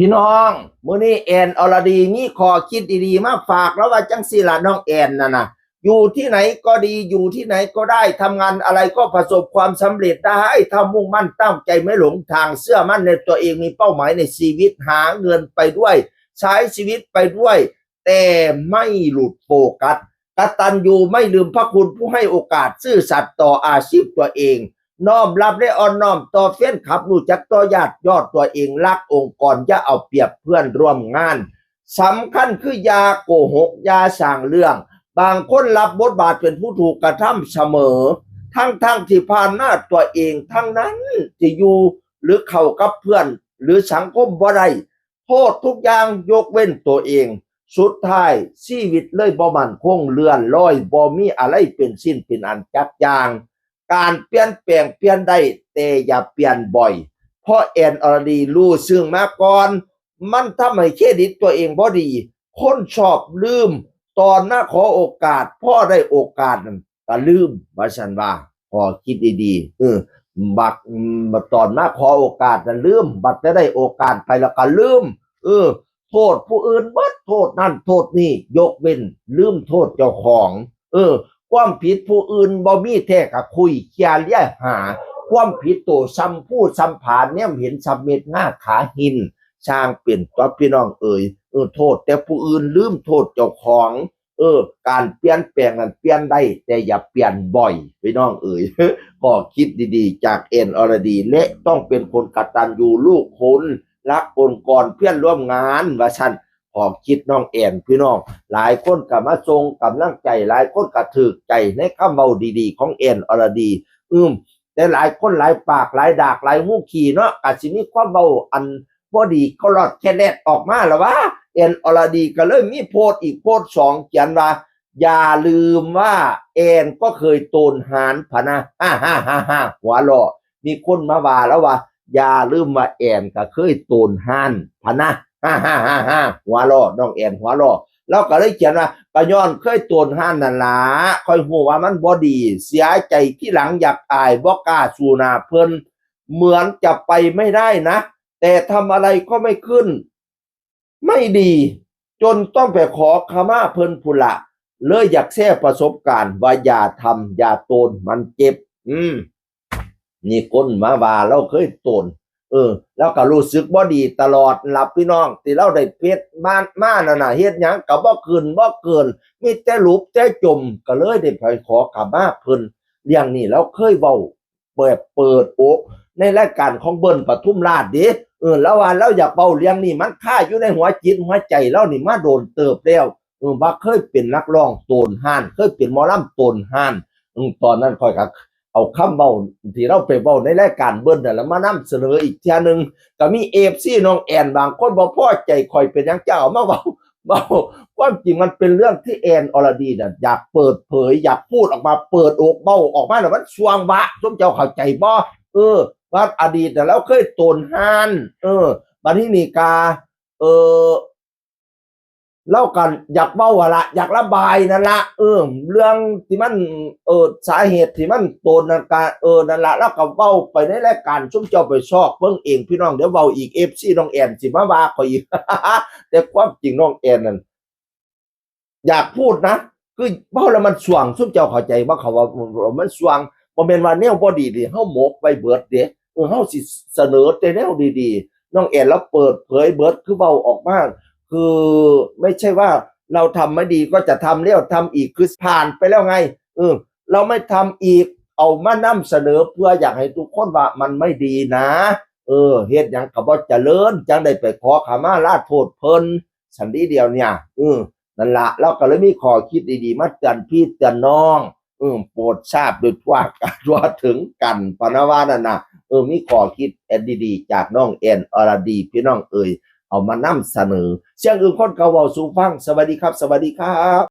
พี่น้องมื้อนี้แอนอรดีมีข้อคิดดีๆมาฝากแล้วว่าจังสิล่ะน้องแอนนะอยู่ที่ไหนก็ดีอยู่ที่ไหนก็ได้ทำงานอะไรก็ประสบความสำเร็จได้ถ้ามุ่งมั่นตั้งใจไม่หลงทางเชื่อมั่นในตัวเองมีเป้าหมายในชีวิตหาเงินไปด้วยใช้ชีวิตไปด้วยแต่ไม่หลุดโฟกัสกตัญญูไม่ลืมพระคุณผู้ให้โอกาสซื่อสัตย์ต่ออาชีพตัวเองน้อมรับและอ่อนน้อมต่อแฟนคลับรู้จักต่อญาติยอดตัวเองรักองค์กรอย่าเอาเปรียบเพื่อนร่วมงานสำคัญคือยาโกหกยาสร้างเรื่องบางคนรับบทบาทเป็นผู้ถูกกระทำเสมอทั้งที่ผ่านหน้าตัวเองทั้งนั้นที่อยู่หรือเข้ากับเพื่อนหรือสังคมบ่ได้โทษทุกอย่างยกเว้นตัวเองสุดท้ายชีวิตเลยบ่มั่นคงเลื่อนลอยบ่มีอะไรเป็นสิ้นเป็นอันจักอย่างการเปลี่ยนแปลงเปลี่ยนได้แต่อย่าเปลี่ยนบ่อยเพราะแอนอรดีรู้ซึ่งมาก่อนมันทำให้เครดิตตัวเองบ่ดีคนชอบลืมตอนมาขอโอกาสพ่อได้โอกาสนั้นก็ลืมว่าฉันว่าพอคิดดีๆบักตอนมาขอโอกาสนั้นลืมบัดจะได้โอกาสไปแล้วก็ลืมโทษผู้อื่นบัดโทษนั่นโทษนี่ยกเว้นลืมโทษเจ้าของความผิดผู้อื่นบ่มีแท้ก็คุยเคลียร์เลี่ยหาความผิดตัวซ้ำพูดซ้ำผ่านเนี่ยเห็นซ้ำเม็ดง่าขาหินช่างเปลี่ยนตัวพี่น้องโทษแต่ผู้อื่นลืมโทษเจ้าของการเปลี่ยนแปลงนั้นเปลี่ยนได้แต่อย่าเปลี่ยนบ่อยพี่น้องก็คิดดีๆจากแอนอรดีและต้องเป็นคนกตัญญูลูกคนรักองค์กรเพื่อนร่วมงานว่าฉันขอคิดน้องแอนพี่น้องหลายคนก็มาทรงกำลังใจหลายคนก็ถือใจในคำเบาดีๆของแอนอรดีแต่หลายคนหลายปากหลายดากหลายหูขี่เนาะอาจสิมีความเบาอันบ่ดีเขาลอดแค่แลดออกมาแล้วว่าแอนอรดีก็เลยมีโพสต์อีกโพสต์สองเขียนว่าอย่าลืมว่าแอนก็เคยโตนหานพะนะหัวเราะมีคนมาว่าแล้วว่าอย่าลืมว่าแอนก็เคยโตนหานพะนะหัวเราะน้องแอนหัวเราะแล้วก็เลยเขียนว่าก็ย้อนเคยโตนหานนั่นล่ะค่อยฮู้ว่ามันบ่ดีเสียใจที่หลังอยากอายบ่กล้าสู่หน้าเพิ่นเหมือนจะไปไม่ได้นะแต่ทำอะไรก็ไม่ขึ้นไม่ดีจนต้องไปขอขมาเพิ่นพุละเลยอยากแชร์ประสบการณ์ว่าอย่าทำอย่าโตนมันเจ็บนี่คนมาว่าเราเคยโตนแล้วก็รู้สึกบ่ดีตลอดหลับพี่น้องที่เราได้เพชรบ้านมานั่นน่ะเฮ็ดหยังก็บ่ขึ้นบ่เกินมีแต่หลุบแต่จมก็เลยได้ไปขอขมาเพิ่นเรื่องนี้เราเคยเว้าเปิดอกในรายการของเบิ้ลปทุมราชดิแล้วว่าเราอยากเว้าเรื่องนี้มันคาอยู่ในหัวจิตหัวใจเรานี่มาโดนเติบแล้วว่าเคยเป็นนักร้องโตนห่านเคยเป็นหมอลำโตนห่านตอนนั้นค่อยก็เอาคำเว้าที่เราไปเว้าในรายการเบิ้ลแล้วมานำเสนออีกเทื่อนึงก็มี FC น้องแอนบางคนบ่พอใจค่อยเป็นหยังเจ้ามาเว้าความจริงมันเป็นเรื่องที่แอนอรดีน่ะอยากเปิดเผยอยากพูดออกมาเปิดอกเบ้าออกมาแล้วมันสว่างบะสมเจ้าเข้าใจบ่ว่าอดีตแล้วเคยโตนห่านบัดนี้นี่กาเล่ากันอยากเว้าว่าละอยากระบายนั่นละเรื่องที่มันสาเหตุที่มันโตนนั่นกานั่นละแล้วก็เว้าไปในรายการซุมเจ้าไปชอบเบิ่งเองพี่น้องเดี๋ยวเว้าอีก FC น้องแอนสิมาว่าข่อยอีก แต่ความจริงน้องแอนนั่นอยากพูดนะคือเว้าแล้วมันสว่างซุมเจ้าเข้าใจบ่เขาว่ามันสว่างบ่แม่นว่าแนวบ่ดีเฮาหมกไว้เบิดเด้เฮาสิเสนอแต่แนวดีๆน้องแอนแล้วเปิดเผยเบิดคือเว้าออกมาคือไม่ใช่ว่าเราทำไม่ดีก็จะทำแล้วทำอีกคือผ่านไปแล้วไงเราไม่ทำอีกเอามานำเสนอเพื่ออยากให้ทุกคนว่ามันไม่ดีนะเฮ็ดหยังก็บ่เจริญจังได้ไปขอขมาลาโทษเพิ่นสันดีเดียวเนี่ยนั่นล่ะเราก็เลยมีข้อคิดดีๆมาเตือนพี่เตือนน้องโปรดทราบโดยทั่วกันว่าถึงกันปานว่านั่นน่ะมีข้อคิดดีๆจากน้องแอนอรดีพี่น้องเอามานำเสนอเสียงอื่นคนเขาเว้าสู่ฟังสวัสดีครับสวัสดีครับ